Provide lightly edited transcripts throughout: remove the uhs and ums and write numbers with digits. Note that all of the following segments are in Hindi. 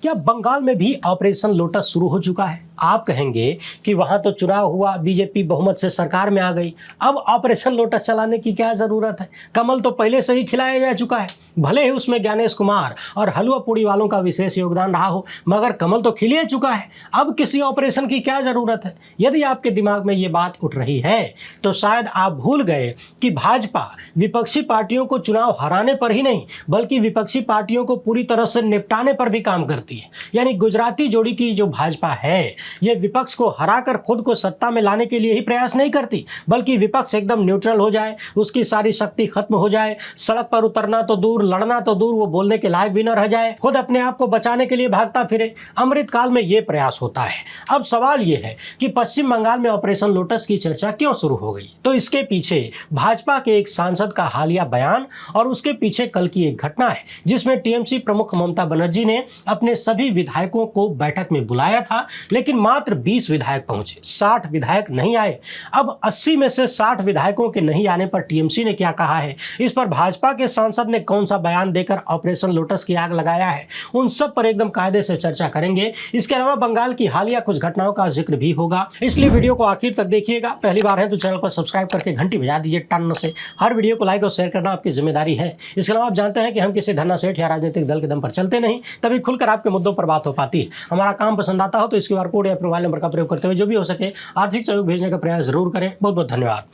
क्या बंगाल में भी ऑपरेशन लोटस शुरू हो चुका है? आप कहेंगे कि वहां तो चुनाव हुआ, बीजेपी बहुमत से सरकार में आ गई, अब ऑपरेशन लोटस चलाने की क्या जरूरत है? कमल तो पहले से ही खिलाया जा चुका है। भले ही उसमें ज्ञानेश कुमार और हलवा पूड़ी वालों का विशेष योगदान रहा हो, मगर कमल तो खिल ही चुका है। अब किसी ऑपरेशन की क्या जरूरत है? यदि आपके दिमाग में ये बात उठ रही है तो शायद आप भूल गए कि भाजपा विपक्षी पार्टियों को चुनाव हराने पर ही नहीं, बल्कि विपक्षी पार्टियों को पूरी तरह से निपटाने पर भी काम करती है। यानी गुजराती जोड़ी की जो भाजपा है, ये विपक्ष को हराकर खुद को सत्ता में लाने के लिए ही प्रयास नहीं करती, बल्कि विपक्ष एकदम न्यूट्रल हो जाए, उसकी सारी शक्ति खत्म हो जाए, सड़क पर उतरना तो दूर, लड़ना तो दूर, वो बोलने के लायक भी न रह जाए, खुद अपने आप को बचाने के लिए भागता फिरे। अमृतकाल में ये प्रयास होता है। अब सवाल ये है कि पश्चिम बंगाल में ऑपरेशन लोटस की चर्चा क्यों शुरू हो गई? तो इसके पीछे भाजपा के एक सांसद का हालिया बयान और उसके पीछे कल की एक घटना है, जिसमें टीएमसी प्रमुख ममता बनर्जी ने अपने सभी विधायकों को बैठक में बुलाया था, लेकिन मात्र 20 विधायक पहुंचे, 60 विधायक नहीं आए। अब 80 में से 60 विधायकों के नहीं आने पर टीएमसी ने क्या कहा है, इस पर भाजपा के सांसद ने कौन सा बयान देकर ऑपरेशन लोटस की आग लगाया है, उन सब पर एकदम कायदे से चर्चा करेंगे। इसके अलावा बंगाल की हालिया कुछ घटनाओं का जिक्र भी होगा, इसलिए वीडियो को आखिर तक देखिएगा। पहली बार है तो चैनल को सब्सक्राइब करके घंटी बजा दीजिए टन से। हर वीडियो को लाइक और शेयर करना आपकी जिम्मेदारी है। इसके अलावा आप जानते हैं कि हम किसी धन्ना सेठ या राजनीतिक दल के दम पर चलते नहीं, तभी खुलकर आपके मुद्दों पर बात हो पाती है। हमारा काम पसंद आता हो तो इस QR कोड या मोबाइल नंबर का प्रयोग करते हुए जो भी हो सके आर्थिक सहयोग भेजने का प्रयास जरूर करें। बहुत बहुत धन्यवाद।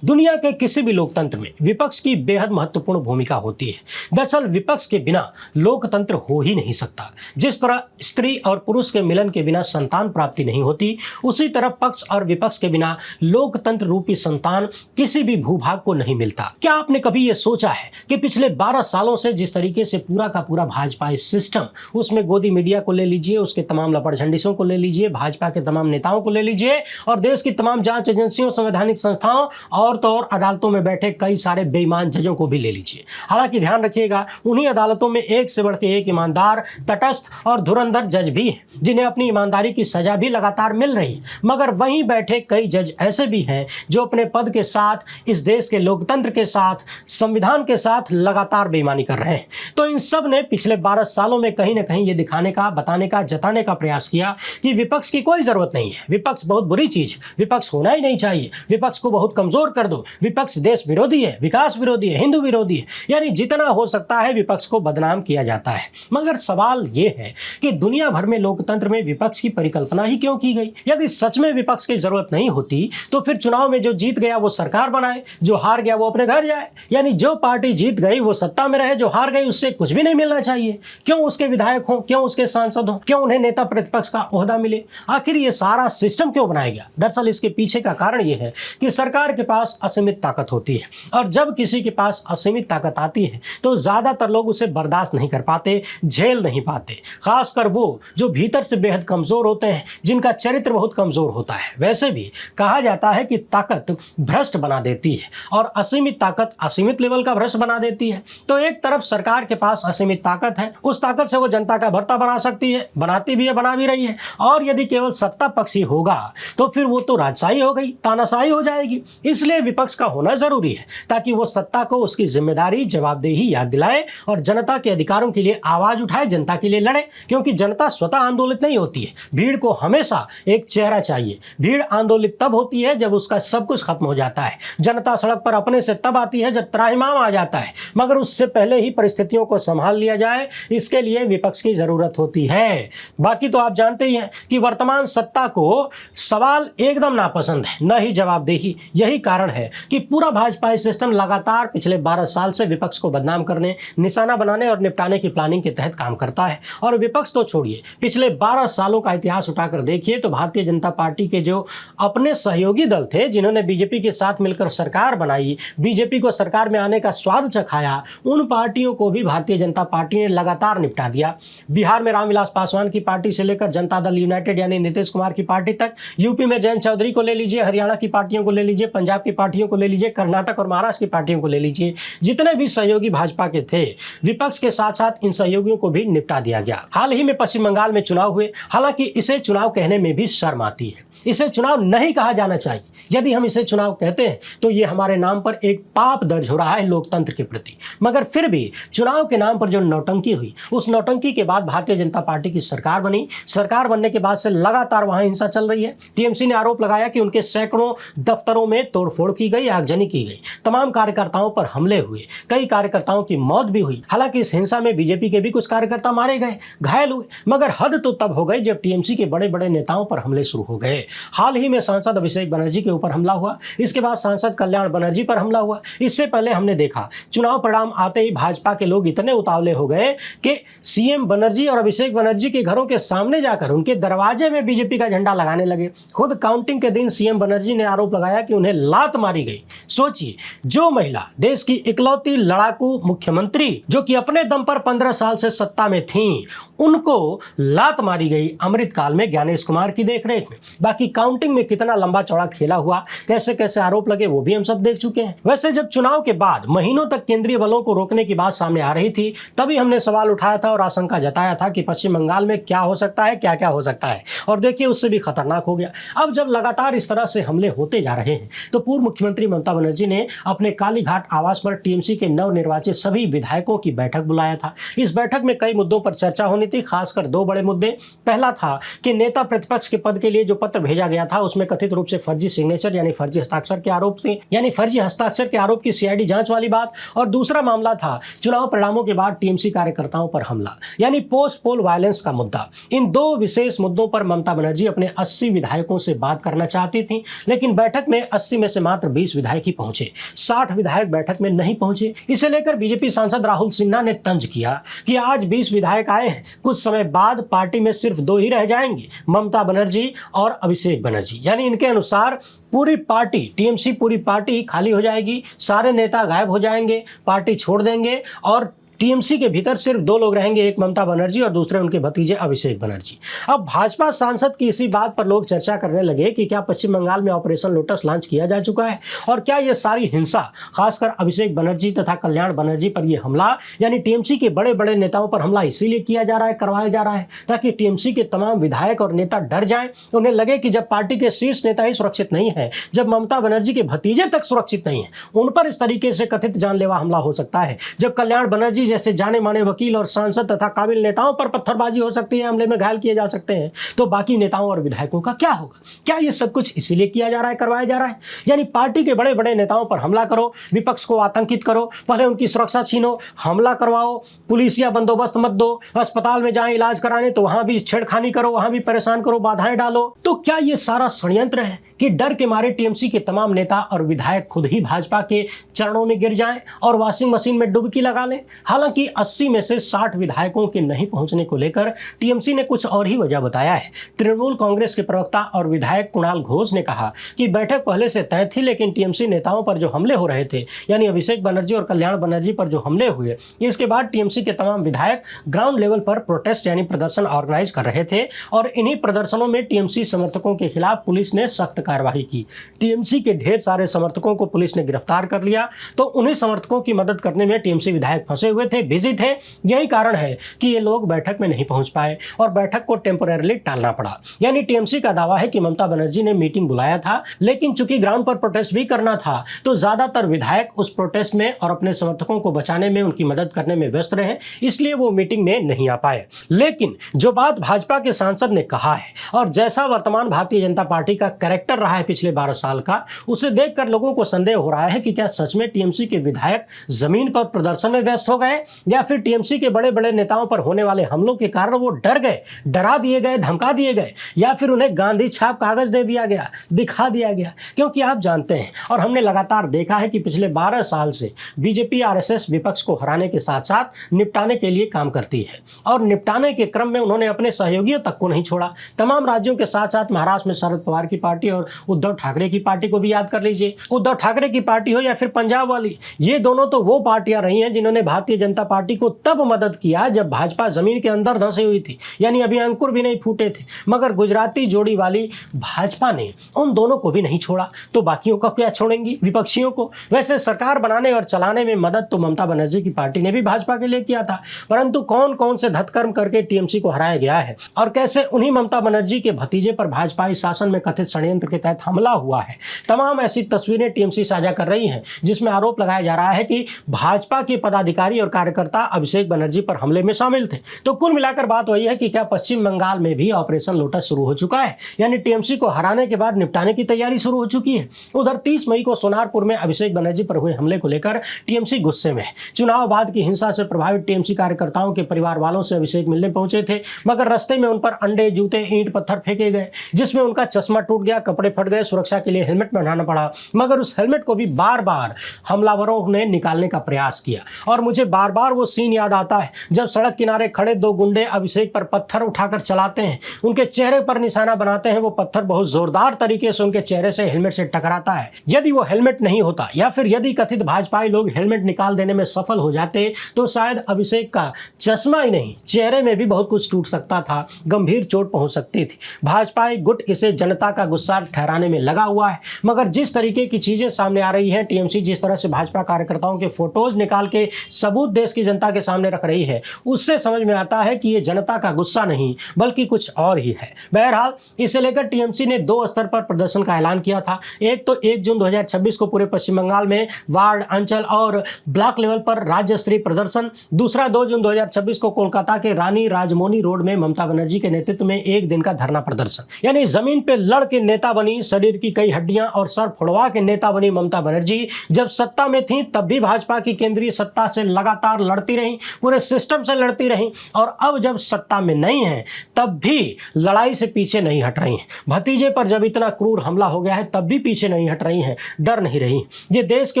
दुनिया के किसी भी लोकतंत्र में विपक्ष की बेहद महत्वपूर्ण भूमिका होती है। दरअसल विपक्ष के बिना लोकतंत्र हो ही नहीं सकता। जिस तरह स्त्री और पुरुष के मिलन के बिना संतान प्राप्ति नहीं होती, उसी तरह पक्ष और विपक्ष के बिना लोकतंत्र रूपी संतान किसी भी भूभाग को नहीं मिलता। क्या आपने कभी यह सोचा है कि पिछले 12 सालों से जिस तरीके से पूरा का पूरा भाजपा सिस्टम, उसमें गोदी मीडिया को ले लीजिए, उसके तमाम लपड़ झंडिसों को ले लीजिए, भाजपा के तमाम नेताओं को ले लीजिए और देश की तमाम जांच एजेंसियों, संवैधानिक संस्थाओं और तो और अदालतों में बैठे कई सारे बेईमान जजों को भी ले लीजिए। हालांकि ध्यान रखिएगा, उन्हीं अदालतों में एक से बढ़ के एक ईमानदार, तटस्थ और धुरंधर जज भी हैं, जिन्हें अपनी ईमानदारी की सजा भी लगातार मिल रही है। मगर वहीं बैठे कई जज ऐसे भी हैं जो अपने पद के साथ, इस देश के लोकतंत्र के साथ, संविधान के साथ लगातार बेईमानी कर रहे हैं। तो इन सब ने पिछले 12 सालों में कहीं ना कहीं ये दिखाने का, बताने का, जताने का प्रयास किया कि विपक्ष की कोई जरूरत नहीं है, विपक्ष बहुत बुरी चीज, विपक्ष होना ही नहीं चाहिए, विपक्ष को बहुत कमजोर कर दो, विपक्ष देश विरोधी है, विकास विरोधी है, हिंदू विरोधी है। यानी जितना हो सकता है विपक्ष को बदनाम किया जाता है। मगर सवाल यह है कि दुनिया भर में लोकतंत्र में विपक्ष की परिकल्पना ही क्यों की गई? यदि सच में विपक्ष की जरूरत नहीं होती तो फिर चुनाव में जो जीत गया वो सरकार बनाए, जो हार गया वो अपने घर जाए। यानी जो पार्टी जीत गई वो सत्ता में रहे, जो हार गई उससे कुछ भी नहीं मिलना चाहिए। क्यों उसके विधायक हो, क्यों उसके सांसद हो, क्यों उन्हें नेता प्रतिपक्ष का ओहदा मिले? आखिर ये सारा सिस्टम क्यों बनाया गया? दरअसल इसके पीछे का कारण यह है कि सरकार के पास असीमित ताकत होती है, और जब किसी के पास असीमित ताकत आती है तो ज्यादातर लोग उसे बर्दाश्त नहीं कर पाते, झेल नहीं पाते। खासकर वो जो भीतर से बेहद कमजोर होते हैं, जिनका चरित्र बहुत कमजोर होता है। वैसे भी कहा जाता है कि ताकत भ्रष्ट बना देती है और असीमित ताकत असीमित लेवल का भ्रष्ट बना देती है। तो एक तरफ सरकार के पास असीमित ताकत है, उस ताकत से वो जनता का भर्ता बना सकती है, बनाती भी है, बना भी रही है। और यदि केवल सत्ता पक्ष ही होगा तो फिर वो तो राजशाही हो गई, तानाशाही हो जाएगी। इसलिए विपक्ष का होना जरूरी है ताकि वो सत्ता को उसकी जिम्मेदारी, जवाबदेही याद दिलाए और जनता के अधिकारों के लिए आवाज उठाए, जनता के लिए लड़े। क्योंकि जनता स्वतः आंदोलित नहीं होती है, भीड़ को हमेशा एक चेहरा चाहिए। भीड़ आंदोलित तब होती है जब उसका सब कुछ खत्म हो जाता है। जनता सड़क पर अपने से तब आती है जब त्राहिमाम आ जाता है, मगर उससे पहले ही परिस्थितियों को संभाल लिया जाए, इसके लिए विपक्ष की जरूरत होती है। बाकी तो आप जानते ही हैं कि वर्तमान सत्ता को सवाल एकदम नापसंद है, न ही जवाबदेही। यही कारण है कि पूरा भाजपा सिस्टम लगातार पिछले 12 साल से विपक्ष को बदनाम करने, निशाना बनाने और निपटाने की प्लानिंग के तहत काम करता है। और विपक्ष तो छोड़िए, पिछले 12 सालों का इतिहास उठाकर देखिए तो भारतीय जनता पार्टी के जो अपने सहयोगी दल थे, जिन्होंने बीजेपी के साथ मिलकर सरकार बनाई, बीजेपी को सरकार में आने का स्वाद चखाया, उन पार्टियों को भी भारतीय जनता पार्टी ने लगातार निपटा दिया। बिहार में रामविलास पासवान की पार्टी से लेकर जनता दल यूनाइटेड यानी नीतीश कुमार की पार्टी तक, यूपी में जयंत चौधरी को ले लीजिए, हरियाणा की पार्टियों को ले लीजिए, पंजाब की पार्टियों को ले लीजिए, कर्नाटक और महाराष्ट्र की पार्टियों को ले लीजिए, जितने भी सहयोगी भाजपा के थे, विपक्ष के साथ साथ इन सहयोगियों को भी निपटा दिया गया। हाल ही में पश्चिम बंगाल में चुनाव हुए, हालांकि इसे चुनाव कहने में भी शर्म आती है, इसे चुनाव नहीं कहा जाना चाहिए। यदि हम इसे चुनाव कहते हैं तो ये हमारे नाम पर एक पाप दर्ज हो रहा है लोकतंत्र के प्रति। मगर फिर भी चुनाव के नाम पर जो नौटंकी हुई, उस नौटंकी के बाद भारतीय जनता पार्टी की सरकार बनी। सरकार बनने के बाद से लगातार वहां हिंसा चल रही है। टीएमसी ने आरोप लगाया कि उनके सैकड़ों दफ्तरों में तोड़फोड़ की गई, आगजनी की गई, तमाम कार्यकर्ताओं पर हमले हुए, कई कार्यकर्ताओं की मौत भी हुई। हालांकि इस हिंसा में बीजेपी के भी कुछ कार्यकर्ता मारे गए, घायल हुए, मगर हद तो तब हो गई जब टीएमसी के बड़े बड़े नेताओं पर हमले शुरू हो गए। हाल ही में सांसद अभिषेक बनर्जी के ऊपर हमला हुआ, इसके बाद सांसद कल्याण बनर्जी पर हमला हुआ। इससे पहले हमने देखा चुनाव परिणाम आते ही भाजपा के लोग इतने उतावले हो गए कि सीएम बनर्जी और अभिषेक बनर्जी के घरों के सामने जाकर उनके दरवाजे में बीजेपी का झंडा लगाने लगे। खुद काउंटिंग के दिन सीएम बनर्जी ने आरोप लगाया कि उन्हें लात मारी गई। सोचिए, जो महिला देश की इकलौती लड़ाकू मुख्यमंत्री, जो कि अपने दम पर 15 साल से सत्ता में थी, उनको लात मारी गई अमृतकाल में ज्ञानेश कुमार की देखरेख में। बाकी काउंटिंग में कितना लंबा चौड़ा खेला हुआ, कैसे कैसे आरोप लगे, वो भी हम सब देख चुके हैं। वैसे जब चुनाव के बाद महीनों तक केंद्रीय बलों को रोकने की बात सामने आ रही थी, तभी हमने सवाल उठाया था और आशंका जताया था कि पश्चिम बंगाल में क्या हो सकता है, क्या क्या हो सकता है, और देखिए उससे भी खतरनाक हो गया। अब जब लगातार इस तरह से हमले होते जा रहे हैं, तो पूर्व मुख्यमंत्री ममता बनर्जी ने अपने कालीघाट आवास पर टीएमसी के नवनिर्वाचित सभी विधायकों की बैठक बुलाया था। इस बैठक में कई मुद्दों पर चर्चा होनी थी, खासकर दो बड़े मुद्दे। पहला था कि नेता प्रतिपक्ष के पद के लिए जो पत्र भेजा गया था, उसमें कथित रूप से फर्जी सिग्नेचर यानी फर्जी हस्ताक्षर के आरोप थे, यानी फर्जी हस्ताक्षर के आरोप की सीआईडी जांच वाली बात। और दूसरा मामला था चुनाव परिणामों के बाद टीएमसी कार्यकर्ताओं पर हमला, यानी पोस्ट पोल वायलेंस का मुद्दा। इन दो विशेष मुद्दों पर ममता बनर्जी अपने 80 विधायकों से बात करना चाहती थी, लेकिन बैठक में 80 में से मात्र 20 विधायक ही पहुंचे, 60 विधायक बैठक में नहीं पहुंचे। इसे लेकर बीजेपी सांसद राहुल सिन्हा ने तंज किया कि आज 20 विधायक आए हैं, कुछ समय बाद पार्टी में सिर्फ 2 ही रह जाएंगे, ममता बनर्जी और अभिषेक बनर्जी। यानी इनके अनुसार पूरी पार्टी, टीएमसी पूरी पार्टी खाली हो जाएगी, सारे नेता गायब हो जाएंगे, पार्टी छोड़ देंगे और टीएमसी के भीतर सिर्फ 2 लोग रहेंगे, एक ममता बनर्जी और दूसरे उनके भतीजे अभिषेक बनर्जी। अब भाजपा सांसद की इसी बात पर लोग चर्चा करने लगे कि क्या पश्चिम बंगाल में ऑपरेशन लोटस लॉन्च किया जा चुका है, और क्या ये सारी हिंसा खासकर अभिषेक बनर्जी तथा कल्याण बनर्जी पर यह हमला, यानी टीएमसी के बड़े बड़े नेताओं पर हमला इसीलिए किया जा रहा है, करवाया जा रहा है, ताकि टीएमसी के तमाम विधायक और नेता डर जाएं, उन्हें लगे कि जब पार्टी के शीर्ष नेता ही सुरक्षित नहीं है, जब ममता बनर्जी के भतीजे तक सुरक्षित नहीं है, उन पर इस तरीके से कथित जानलेवा हमला हो सकता है, जब कल्याण बनर्जी जैसे जाने माने वकील और सांसद तथा काबिल नेताओं पर पत्थरबाजी हो सकती है, हमले में घायल किए जा सकते हैं, तो बाकी नेताओं और विधायकों का क्या होगा? क्या ये सब कुछ इसीलिए किया जा रहा है, करवाया जा रहा है? यानी पार्टी के बड़े बड़े नेताओं पर हमला करो, विपक्ष को आतंकित करो, पहले उनकी सुरक्षा छीनो, हमला करवाओ, पुलिसिया बंदोबस्त मत दो, अस्पताल में जाएं इलाज कराने तो वहां भी छेड़खानी करो, वहां भी परेशान करो, बाधाएं डालो। तो क्या ये सारा षड्यंत्र है कि डर के मारे टीएमसी के तमाम नेता और विधायक खुद ही भाजपा के चरणों में गिर जाएं और वॉशिंग मशीन में डुबकी लगा लें? हालांकि 80 में से 60 विधायकों के नहीं पहुंचने को लेकर टीएमसी ने कुछ और ही वजह बताया है। तृणमूल कांग्रेस के प्रवक्ता और विधायक कुणाल घोष ने कहा कि बैठक पहले से तय थी, लेकिन टीएमसी नेताओं पर जो हमले हो रहे थे, यानी अभिषेक बनर्जी और कल्याण बनर्जी पर जो हमले हुए, इसके बाद टीएमसी के तमाम विधायक ग्राउंड लेवल पर प्रोटेस्ट यानी प्रदर्शन ऑर्गेनाइज कर रहे थे और इन्हीं प्रदर्शनों में टीएमसी समर्थकों के खिलाफ पुलिस ने सख्त कार्रवाई की। टीएमसी के ढेर सारे समर्थकों को पुलिस ने गिरफ्तार कर लिया, तो उन्हीं समर्थकों की मदद करने में टीएमसी विधायक फंसे हुए थे, बिजी थे। यही कारण है कि ये लोग बैठक में नहीं पहुंच पाए और बैठक को टेम्पोरेरली टालना पड़ा। यानी टीएमसी का दावा है कि ममता बनर्जी ने मीटिंग बुलाया था, लेकिन चूंकि ग्राउंड पर प्रोटेस्ट भी करना था, तो ज्यादातर विधायक उस प्रोटेस्ट में और अपने समर्थकों को बचाने में, उनकी मदद करने में व्यस्त रहे, इसलिए वो मीटिंग में नहीं आ पाए। लेकिन जो बात भाजपा के सांसद ने कहा है और जैसा वर्तमान भारतीय जनता पार्टी का कैरेक्टर रहा है पिछले 12 साल का, उसे देखकर लोगों को संदेह हो रहा है कि क्या सच में टीएमसी के विधायक जमीन पर प्रदर्शन में व्यस्त हो गए, या फिर टीएमसी के बड़े बड़े नेताओं पर होने वाले हमलों के कारण वो डर गए, डरा दिए गए, धमका दिए गए, या फिर उन्हें गांधी छाप कागज दे दिया गया, दिखा दिया गया। क्योंकि आप जानते हैं और हमने लगातार देखा है कि पिछले 12 साल से बीजेपी आरएसएस विपक्ष को हराने के साथ साथ निपटाने के लिए काम करती है, और निपटाने के क्रम में उन्होंने अपने सहयोगियों तक को नहीं छोड़ा। तमाम राज्यों के साथ साथ महाराष्ट्र में शरद पवार की पार्टी और उद्धव ठाकरे की पार्टी को भी याद कर लीजिए। उद्धव ठाकरे की पार्टी हो या फिर पंजाब वाली, ये दोनों तो वो पार्टियां रही हैं जिन्होंने भारतीय जनता पार्टी को तब मदद किया जब भाजपा जमीन के अंदर धंसी हुई थी, यानी अभी अंकुर भी नहीं फूटे थे। मगर गुजराती जोड़ी वाली भाजपा ने उन दोनों को भी नहीं छोड़ा, तो बाकियों का क्या छोड़ेंगी, विपक्षियों को। वैसे सरकार बनाने और चलाने में मदद तो ममता बनर्जी की पार्टी ने भी भाजपा के लिए किया था, परंतु कौन कौन से धतकर्म करके टीएमसी को हराया गया है और कैसे उन्हीं ममता बनर्जी के भतीजे पर भाजपाई शासन में कथित षड्यंत्र के तहत हमला हुआ है, तमाम ऐसी तस्वीरें टीएमसी साझा कर रही है, जिसमें आरोप लगाया जा रहा है कि भाजपा के पदाधिकारी और कार्यकर्ता अभिषेक बनर्जी पर हमले में शामिल थे। तो कुल मिलाकर बात वही है कि क्या पश्चिम बंगाल में भी ऑपरेशन लोटस शुरू हो चुका है, यानी टीएमसी को हराने के बाद निपटाने की तैयारी शुरू हो चुकी है। उधर 30 मई को सोनारपुर में अभिषेक बनर्जी पर हुए हमले को लेकर टीएमसी गुस्से में है। चुनाव बाद की हिंसा से प्रभावित टीएमसी कार्यकर्ताओं के परिवार वालों से अभिषेक मिलने पहुंचे थे, मगर रास्ते में उन पर अंडे, जूते, ईंट पत्थर फेंके गए, जिसमें उनका चश्मा टूट गया, कपड़े फट गए, सुरक्षा के लिए हेलमेट पहनाना पड़ा। मगर उस हेलमेट को भी बार बार हमलावरों ने निकालने का प्रयास किया और मुझे बार बार वो सीन याद आता है जब सड़क किनारे खड़े दो गुंडे अभिषेक पर पत्थर उठाकर चलाते हैं, उनके चेहरे पर निशाना बनाते हैं। वो पत्थर बहुत जोरदार तरीके से उनके चेहरे से हेलमेट से टकराता है। यदि वो हेलमेट नहीं होता या फिर यदि कथित भाजपाई लोग हेलमेट निकाल देने में सफल हो जाते तो शायद अभिषेक का चश्मा ही नहीं, चेहरे में भी बहुत कुछ टूट सकता था, गंभीर चोट पहुंच सकती थी। भाजपाई गुट इसे जनता का गुस्सा ठहराने में लगा हुआ है, मगर जिस तरीके की चीजें सामने आ रही हैं, टीएमसी जिस तरह से भाजपा कार्यकर्ताओं के फोटोज निकाल के सबूत देश की जनता के सामने रख रही है, उससे समझ में आता है कि ये जनता का गुस्सा नहीं बल्कि कुछ और ही है। बहरहाल इसे लेकर टीएमसी ने 2 स्तर पर प्रदर्शन का ऐलान किया था। एक तो 1 जून 2026 को पूरे पश्चिम बंगाल में वार्ड, अंचल और ब्लॉक लेवल पर राज्य स्तरीय प्रदर्शन। दूसरा 2 जून 2026 को कोलकाता के रानी राजमोनी रोड में ममता बनर्जी के नेतृत्व में 1 दिन का धरना प्रदर्शन। यानी जमीन पे लड़ के नेता बनी, शरीर की कई हड्डियां और सर फुड़वा के नेता बनी ममता बनर्जी जब सत्ता में थी तब भी भाजपा की केंद्रीय सत्ता से लगातार लड़ती रही, पूरे सिस्टम से लड़ती रही, और अब जब सत्ता में नहीं है तब भी लड़ाई से पीछे नहीं हट रही हैं। भतीजे पर जब इतना क्रूर हमला हो गया है तब भी पीछे नहीं हट रही हैं, डर नहीं रही। ये देश के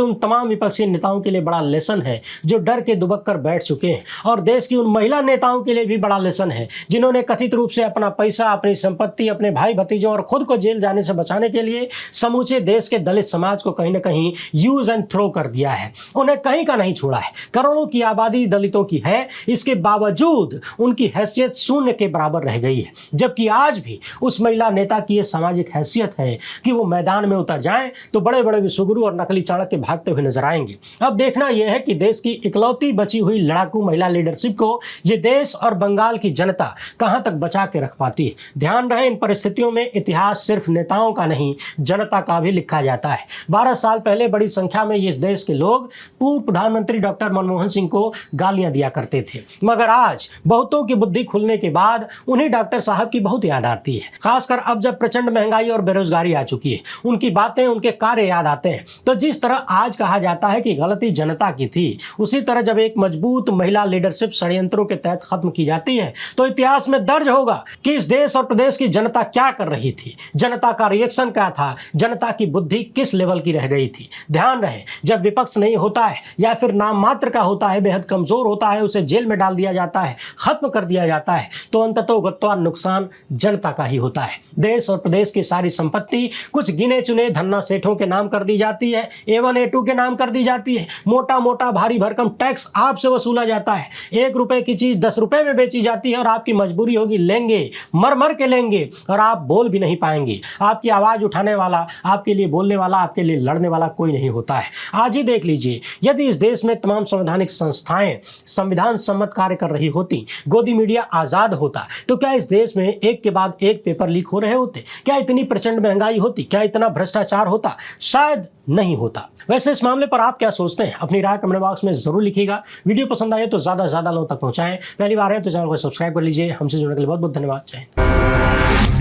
उन तमाम विपक्षी नेताओं के लिए बड़ा लेसन है जो डर के दुबक कर बैठ चुके हैं, और देश की उन महिला नेताओं के लिए भी बड़ा लेसन है जिन्होंने कथित रूप से अपना पैसा, अपनी संपत्ति, अपने भाई भतीजों और खुद को जेल जाने से बचाने के लिए समूचे देश के दलित समाज को कहीं ना कहीं यूज एंड थ्रो कर दिया है। उन्हें कहीं का नहीं छोड़ा है। करोड़ों की आबादी दलितों की है, इसके बावजूद उनकी हैसियत शून्य के बराबर रह गई है। जबकि आज भी उस महिला नेता की यह सामाजिक हैसियत है कि वो मैदान में उतर जाएं तो बड़े बड़े विश्वगुरु और नकली चाणक्य भागते हुए नजर आएंगे। अब देखना यह है कि देश की इकलौती बची हुई लड़ाकू महिला लीडरशिप को ये देश और बंगाल की जनता कहां तक बचा के रख पाती है। ध्यान रहे, इन परिस्थितियों में इतिहास सिर्फ नेताओं का नहीं, जनता का भी लिखा जाता है। 12 साल पहले बड़ी संख्या में ये देश के लोग पूर्व प्रधानमंत्री डॉक्टर मनमोहन सिंह को गालियां दिया करते थे, मगर आज बहुतों की बुद्धि खुलने के बाद उन्हें डॉक्टर साहब की बहुत याद आती है। खासकर अब जब प्रचंड महंगाई और बेरोजगारी आ चुकी है, उनकी बातें, उनके कार्य याद आते हैं। तो जिस तरह आज कहा जाता है कि गलती जनता की थी, उसी तरह जब एक मजबूत महिला लीडरशिप षड्यंत्रों के तहत खत्म की जाती है तो इतिहास में दर्ज होगा कि इस देश और प्रदेश की जनता क्या कर रही थी, जनता का रिएक्शन क्या था, जनता की बुद्धि किस लेवल की रह गई थी। ध्यान रहे, जब विपक्ष नहीं होता है या फिर नाम मात्र का होता है, बेहद कमजोर होता है, उसे जेल में डाल दिया जाता है, खत्म कर दिया जाता है, तो अंततोगत्वा नुकसान जनता का ही होता है। देश और प्रदेश की सारी संपत्ति कुछ गिने चुने धन्ना सेठों के नाम कर दी जाती है, A1 A2 के नाम कर दी जाती है। मोटा मोटा भारी भरकम टैक्स आपसे वसूला जाता है। 1 रुपए की चीज 10 रुपए में बेची जाती है और आपकी मजबूरी होगी लेंगे, मर मर के लेंगे, और आप बोल भी नहीं पाएंगे। आपकी आवाज उठाने वाला, आपके लिए बोलने वाला, आपके लिए लड़ने वाला कोई नहीं होता है। आज ही देख लीजिए, यदि इस देश में तमाम संवैधानिक संस्थाएं संविधान सम्मत कार्य कर रही होती, गोदी मीडिया आजाद होता, तो क्या इस देश में एक के बाद एक पेपर लीक हो रहे होते? क्या इतनी प्रचंड महंगाई होती? क्या इतना भ्रष्टाचार होता? शायद नहीं होता। वैसे इस मामले पर आप क्या सोचते हैं? अपनी राय कमेंट बॉक्स में जरूर लिखिएगा। वीडियो पसंद आए तो ज्यादा से ज्यादा लोगों तक पहुंचाएं। पहली बार है तो चैनल को सब्सक्राइब कर लीजिए। हमसे जुड़ने के लिए बहुत बहुत धन्यवाद। जय हिंद।